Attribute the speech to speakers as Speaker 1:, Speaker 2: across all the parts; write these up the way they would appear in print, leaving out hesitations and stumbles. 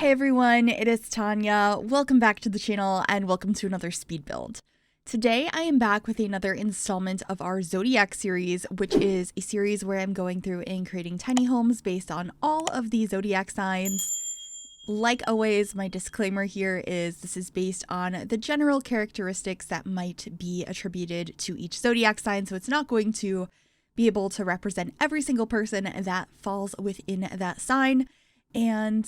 Speaker 1: Hey everyone, it is Tanya. Welcome back to the channel and welcome to another speed build. Today I am back with another installment of our Zodiac series, which is a series where I'm going through and creating tiny homes based on all of the Zodiac signs. Like always, my disclaimer here is this is based on the general characteristics that might be attributed to each Zodiac sign, so it's not going to be able to represent every single person that falls within that sign. And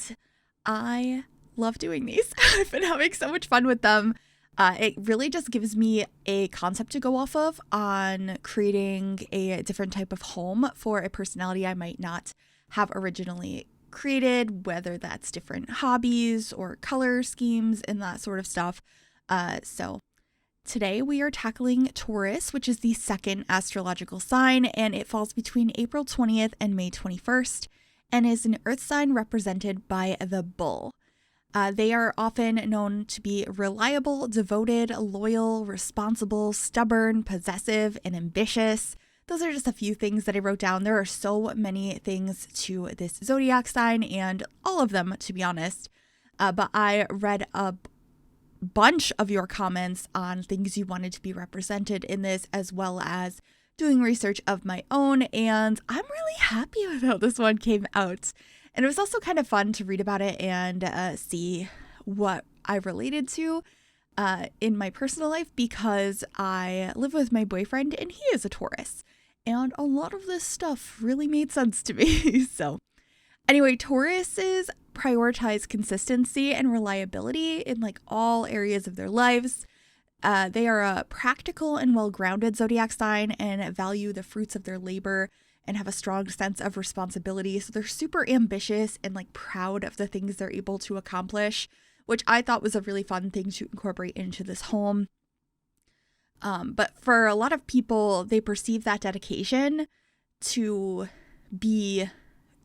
Speaker 1: I love doing these. I've been having so much fun with them. It really just gives me a concept to go off of on creating a different type of home for a personality I might not have originally created, whether that's different hobbies or color schemes and that sort of stuff. So today we are tackling Taurus, which is the second astrological sign, and it falls between April 20th and May 21st. And is an earth sign represented by the bull. They are often known to be reliable, devoted, loyal, responsible, stubborn, possessive, and ambitious. Those are just a few things that I wrote down. There are so many things to this zodiac sign, and all of them, to be honest. But I read a bunch of your comments on things you wanted to be represented in this, as well as doing research of my own, and I'm really happy with how this one came out. And it was also kind of fun to read about it and see what I related to in my personal life, because I live with my boyfriend and he is a Taurus, and a lot of this stuff really made sense to me. So anyway, Tauruses prioritize consistency and reliability in like all areas of their lives. They are a practical and well-grounded zodiac sign and value the fruits of their labor and have a strong sense of responsibility. So they're super ambitious and like proud of the things they're able to accomplish, which I thought was a really fun thing to incorporate into this home. But for a lot of people, they perceive that dedication to be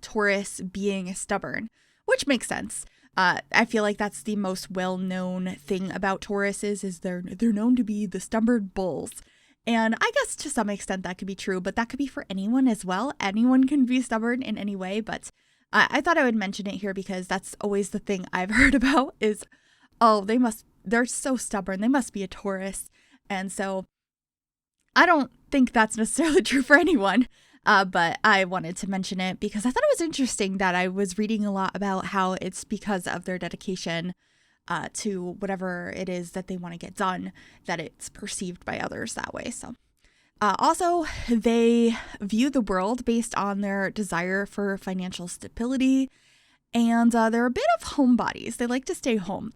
Speaker 1: Taurus being stubborn, which makes sense. I feel like that's the most well-known thing about Tauruses is they're known to be the stubborn bulls. And I guess to some extent that could be true, but that could be for anyone as well. Anyone can be stubborn in any way, but I thought I would mention it here because that's always the thing I've heard about is, oh, they're so stubborn. They must be a Taurus. And so I don't think that's necessarily true for anyone. But I wanted to mention it because I thought it was interesting that I was reading a lot about how it's because of their dedication to whatever it is that they want to get done that it's perceived by others that way. So also, they view the world based on their desire for financial stability, and they're a bit of homebodies. They like to stay home.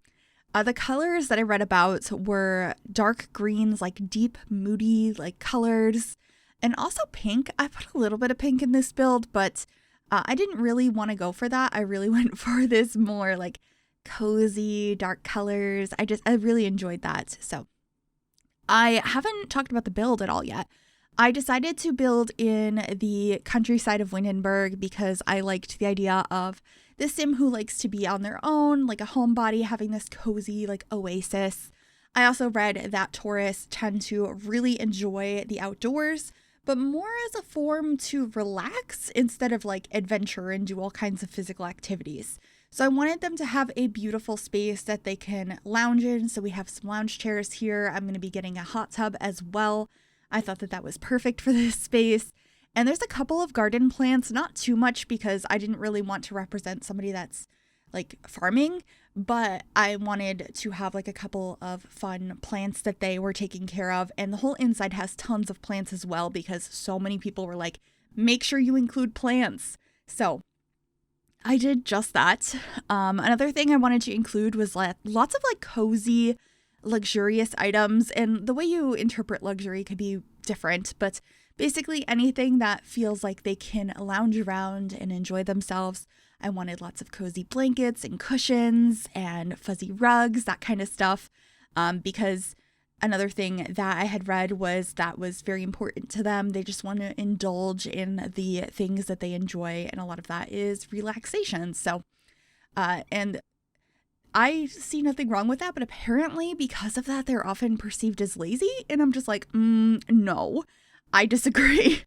Speaker 1: The colors that I read about were dark greens, like deep, moody, like colors. And also pink. I put a little bit of pink in this build, but I didn't really want to go for that. I really went for this more like cozy, dark colors. I really enjoyed that. So I haven't talked about the build at all yet. I decided to build in the countryside of Windenburg because I liked the idea of the sim who likes to be on their own, like a homebody, having this cozy like oasis. I also read that Taurus tend to really enjoy the outdoors, but more as a form to relax instead of like adventure and do all kinds of physical activities. So I wanted them to have a beautiful space that they can lounge in. So we have some lounge chairs here. I'm going to be getting a hot tub as well. I thought that was perfect for this space. And there's a couple of garden plants, not too much because I didn't really want to represent somebody that's like farming, but I wanted to have like a couple of fun plants that they were taking care of. And the whole inside has tons of plants as well because so many people were like, make sure you include plants. So I did just that. Another thing I wanted to include was lots of like cozy, luxurious items. And the way you interpret luxury could be different, but basically anything that feels like they can lounge around and enjoy themselves. I wanted lots of cozy blankets and cushions and fuzzy rugs, that kind of stuff, because another thing that I had read was that was very important to them. They just want to indulge in the things that they enjoy, and a lot of that is relaxation. So, and I see nothing wrong with that, but apparently because of that, they're often perceived as lazy, and I'm just like, no, I disagree.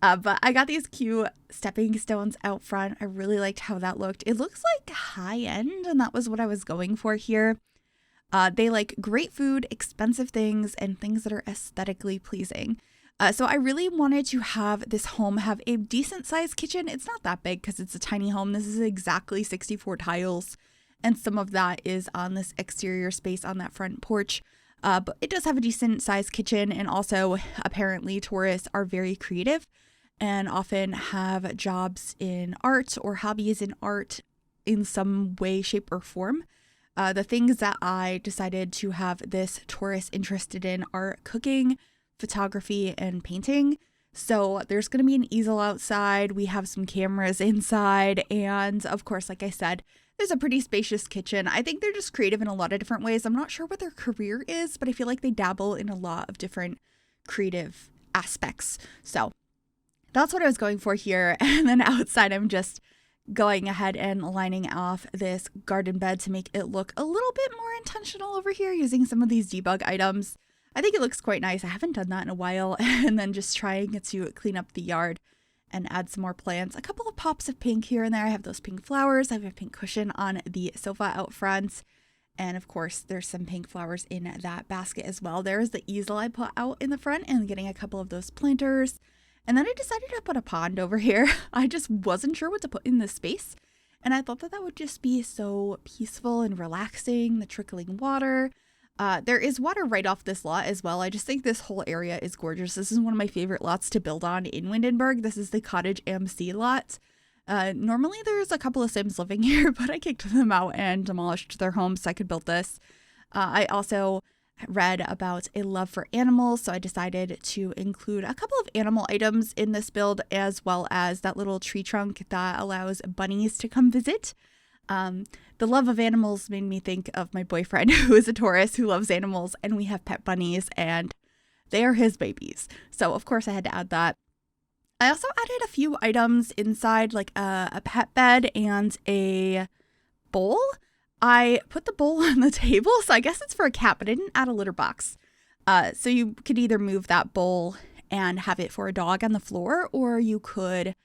Speaker 1: But I got these cute stepping stones out front. I really liked how that looked. It looks like high end, and that was what I was going for here. They like great food, expensive things, and things that are aesthetically pleasing. So I really wanted to have this home have a decent sized kitchen. It's not that big because it's a tiny home. This is exactly 64 tiles, and some of that is on this exterior space on that front porch. But it does have a decent sized kitchen, and also apparently tourists are very creative and often have jobs in art or hobbies in art in some way, shape, or form. The things that I decided to have this tourist interested in are cooking, photography, and painting. So there's going to be an easel outside. We have some cameras inside. And of course, like I said, there's a pretty spacious kitchen. I think they're just creative in a lot of different ways. I'm not sure what their career is, but I feel like they dabble in a lot of different creative aspects. So that's what I was going for here. And then outside, I'm just going ahead and lining off this garden bed to make it look a little bit more intentional over here using some of these debug items. I think it looks quite nice. I haven't done that in a while. And then just trying to clean up the yard and add some more plants. A couple of pops of pink here and there. I have those pink flowers. I have a pink cushion on the sofa out front. And of course, there's some pink flowers in that basket as well. There's the easel I put out in the front and getting a couple of those planters. And then I decided to put a pond over here. I just wasn't sure what to put in this space. And I thought that that would just be so peaceful and relaxing, the trickling water. There is water right off this lot as well. I just think this whole area is gorgeous. This is one of my favorite lots to build on in Windenburg. This is the Cottage Am See lot. Normally there's a couple of Sims living here, but I kicked them out and demolished their homes so I could build this. I also read about a love for animals, so I decided to include a couple of animal items in this build, as well as that little tree trunk that allows bunnies to come visit. The love of animals made me think of my boyfriend, who is a Taurus, who loves animals, and we have pet bunnies, and they are his babies. So of course I had to add that. I also added a few items inside, like a pet bed and a bowl. I put the bowl on the table, so I guess it's for a cat, but I didn't add a litter box. So you could either move that bowl and have it for a dog on the floor, or you could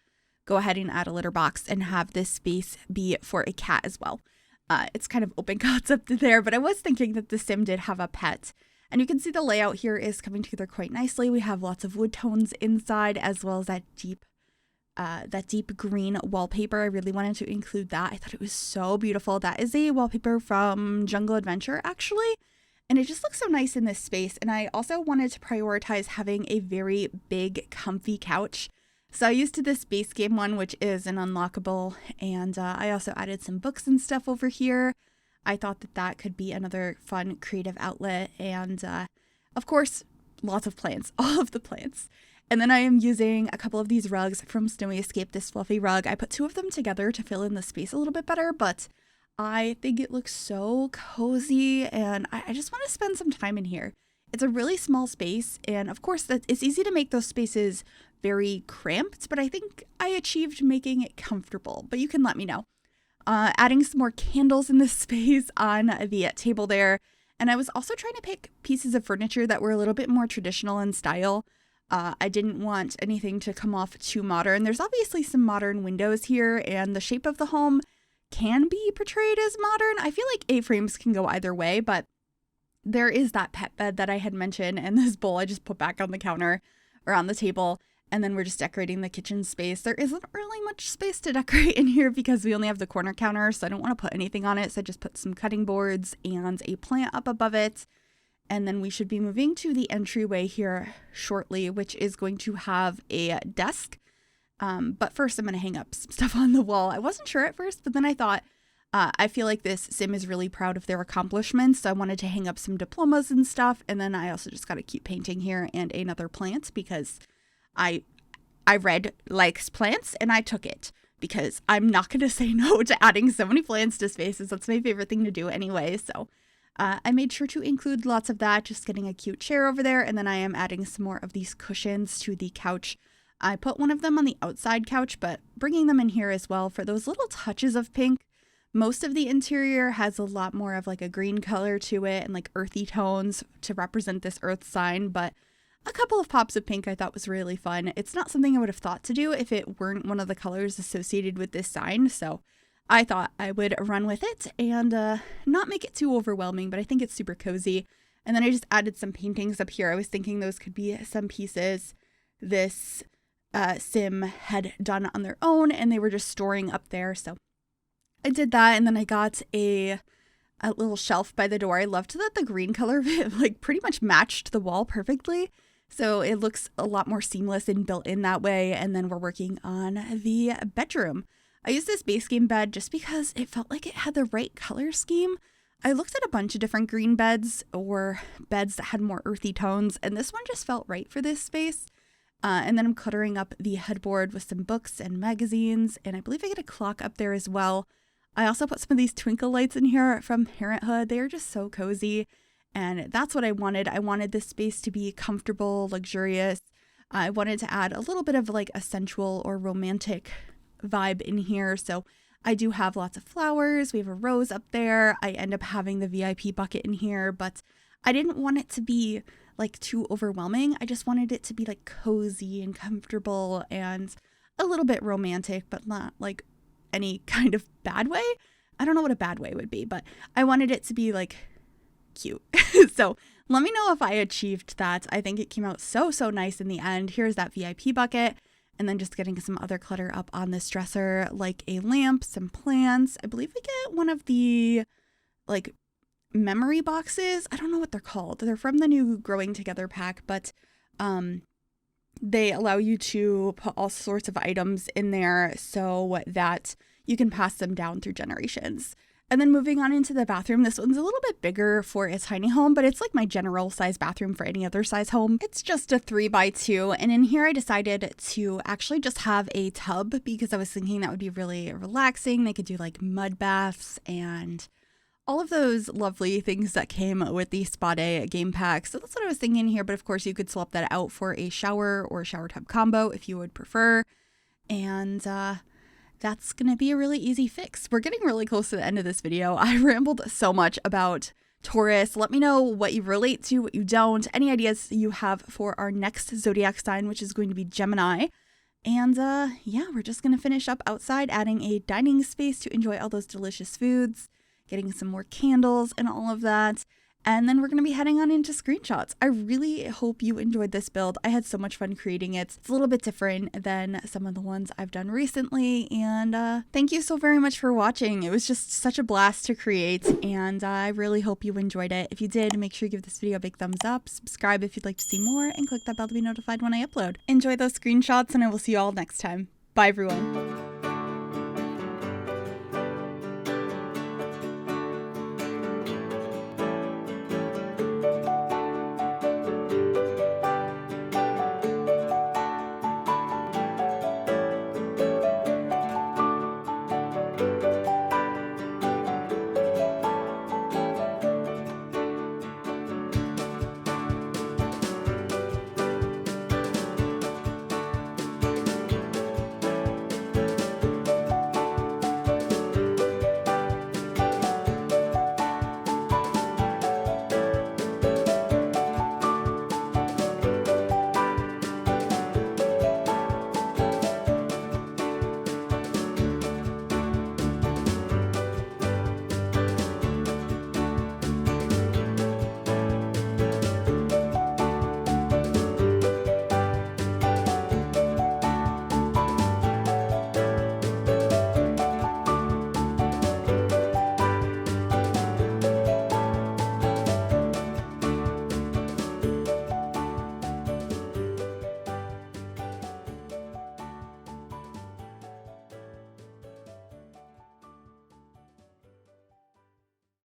Speaker 1: go ahead and add a litter box and have this space be for a cat as well. It's kind of open concept there, but I was thinking that the sim did have a pet. And you can see the layout here is coming together quite nicely. We have lots of wood tones inside, as well as that deep green wallpaper. I really wanted to include that. I thought it was so beautiful. That is a wallpaper from Jungle Adventure, actually. And it just looks so nice in this space. And I also wanted to prioritize having a very big, comfy couch. So I used this base game one, which is an unlockable. And I also added some books and stuff over here. I thought that that could be another fun creative outlet. And of course, lots of plants, all of the plants. And then I am using a couple of these rugs from Snowy Escape, this fluffy rug. I put two of them together to fill in the space a little bit better, but I think it looks so cozy and I just want to spend some time in here. It's a really small space, and of course it's easy to make those spaces very cramped, but I think I achieved making it comfortable, but you can let me know. Adding some more candles in this space on the table there, and I was also trying to pick pieces of furniture that were a little bit more traditional in style. I didn't want anything to come off too modern. There's obviously some modern windows here, and the shape of the home can be portrayed as modern. I feel like A-frames can go either way, but there is that pet bed that I had mentioned, and this bowl I just put back on the counter or on the table, and then we're just decorating the kitchen space. There isn't really much space to decorate in here because we only have the corner counter, so I don't want to put anything on it, so I just put some cutting boards and a plant up above it. And then we should be moving to the entryway here shortly, which is going to have a desk. But first I'm going to hang up some stuff on the wall. I wasn't sure at first, but then I thought, I feel like this sim is really proud of their accomplishments. So I wanted to hang up some diplomas and stuff. And then I also just got a cute painting here and another plant because I read likes plants and I took it because I'm not going to say no to adding so many plants to spaces. That's my favorite thing to do anyway. So I made sure to include lots of that, just getting a cute chair over there, and then I am adding some more of these cushions to the couch. I put one of them on the outside couch, but bringing them in here as well for those little touches of pink. Most of the interior has a lot more of like a green color to it and like earthy tones to represent this earth sign, but a couple of pops of pink I thought was really fun. It's not something I would have thought to do if it weren't one of the colors associated with this sign, so I thought I would run with it and not make it too overwhelming, but I think it's super cozy. And then I just added some paintings up here. I was thinking those could be some pieces this sim had done on their own, and they were just storing up there, so I did that. And then I got a little shelf by the door. I loved that the green color of it like pretty much matched the wall perfectly. So it looks a lot more seamless and built in that way. And then we're working on the bedroom. I used this base game bed just because it felt like it had the right color scheme. I looked at a bunch of different green beds or beds that had more earthy tones, and this one just felt right for this space. And then I'm cluttering up the headboard with some books and magazines, and I believe I get a clock up there as well. I also put some of these twinkle lights in here from Parenthood. They are just so cozy, and that's what I wanted. I wanted this space to be comfortable, luxurious. I wanted to add a little bit of like a sensual or romantic vibe in here, so I do have lots of flowers. We have a rose up there. I end up having the VIP bucket in here, but I didn't want it to be like too overwhelming. I just wanted it to be like cozy and comfortable and a little bit romantic, but not like any kind of bad way. I don't know what a bad way would be, but I wanted it to be like cute. So let me know if I achieved that. I think it came out so nice in the end. Here's that VIP bucket. And then just getting some other clutter up on this dresser, like a lamp, some plants. I believe we get one of the like memory boxes. I don't know what they're called. They're from the new Growing Together pack, but they allow you to put all sorts of items in there so that you can pass them down through generations. And then moving on into the bathroom, this one's a little bit bigger for a tiny home, but it's like my general size bathroom for any other size home. It's just a 3x2, and in here I decided to actually just have a tub because I was thinking that would be really relaxing. They could do like mud baths and all of those lovely things that came with the Spa Day game pack. So that's what I was thinking here, but of course you could swap that out for a shower or shower tub combo if you would prefer. And that's going to be a really easy fix. We're getting really close to the end of this video. I rambled so much about Taurus. Let me know what you relate to, what you don't, any ideas you have for our next Zodiac sign, which is going to be Gemini. And yeah, we're just going to finish up outside, adding a dining space to enjoy all those delicious foods, getting some more candles and all of that. And then we're going to be heading on into screenshots. I really hope you enjoyed this build. I had so much fun creating it. It's a little bit different than some of the ones I've done recently. And thank you so very much for watching. It was just such a blast to create, and I really hope you enjoyed it. If you did, make sure you give this video a big thumbs up, subscribe if you'd like to see more, and click that bell to be notified when I upload. Enjoy those screenshots, and I will see you all next time. Bye, everyone.